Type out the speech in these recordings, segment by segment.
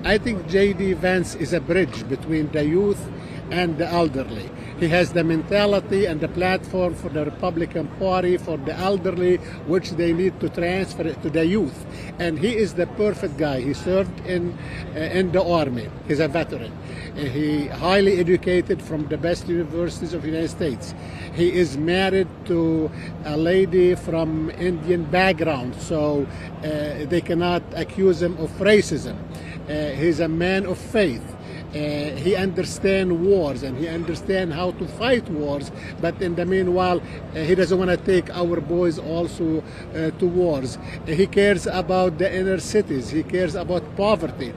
I think JD Vance is a bridge between the youth and the elderly. He has the mentality and the platform for the Republican Party, for the elderly, which they need to transfer it to the youth. And he is the perfect guy. He served in the Army. He's a veteran. He highly educated from the best universities of the United States. He is married to a lady from Indian background, so they cannot accuse him of racism. He's a man of faith. He understands wars and he understands how to fight wars, but in the meanwhile, he doesn't want to take our boys also to wars. He cares about the inner cities. He cares about poverty.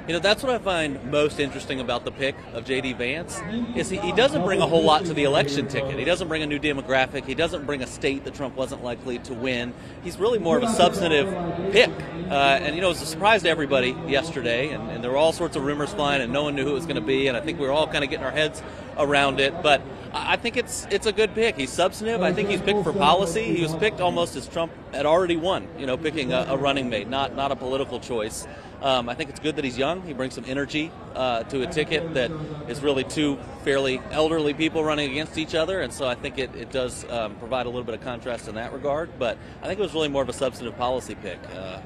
You know, that's what I find most interesting about the pick of JD Vance is he doesn't bring a whole lot to the election ticket. He doesn't bring a new demographic. He doesn't bring a state that Trump wasn't likely to win. He's really more of a substantive pick. And, you know, it was a surprise to everybody yesterday, and there were all sorts of rumors flying, and no one knew who it was going to be, and I think we were all kind of getting our heads around it. But I think it's a good pick. He's substantive. I think he's picked for policy. He was picked almost as Trump had already won, you know, picking a running mate, not a political choice. I think it's good that he's young. He brings some energy to a ticket that is really two fairly elderly people running against each other, and so I think it does provide a little bit of contrast in that regard. But I think it was really more of a substantive policy pick,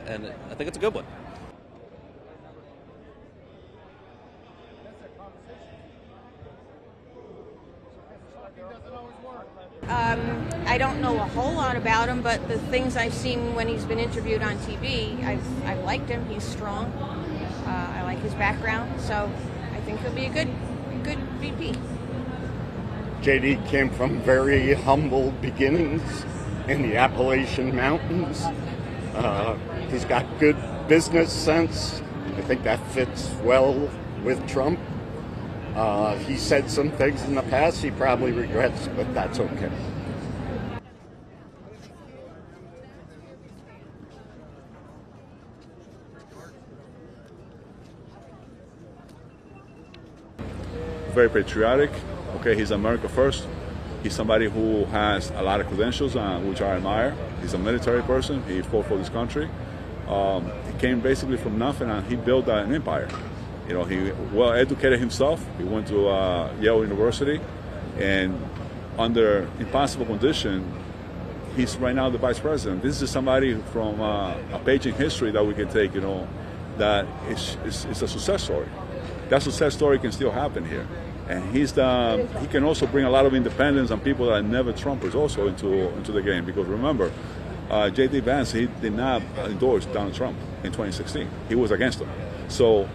and I think it's a good one. I don't know a whole lot about him, but the things I've seen when he's been interviewed on TV, I've liked him. He's strong. I like his background, so I think he'll be a good VP. JD came from very humble beginnings in the Appalachian Mountains. He's got good business sense. I think that fits well with Trump. He said some things in the past he probably regrets, but that's okay. Very patriotic. Okay, he's America first. He's somebody who has a lot of credentials, which I admire. He's a military person. He fought for this country. He came basically from nothing, and he built an empire. You know, he well educated himself. He went to Yale University, and under impossible condition, he's right now the vice president. This is somebody from a page in history that we can take. You know, that is a success story. That success story can still happen here, and he can also bring a lot of independence and people that are never Trumpers also into the game. Because remember, JD Vance, he did not endorse Donald Trump in 2016. He was against him. So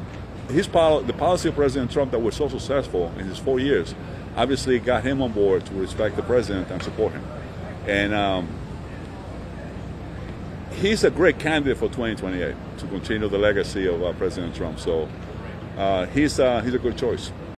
the policy of President Trump that was so successful in his 4 years obviously got him on board to respect the president and support him. And he's a great candidate for 2028 to continue the legacy of President Trump. So he's a good choice.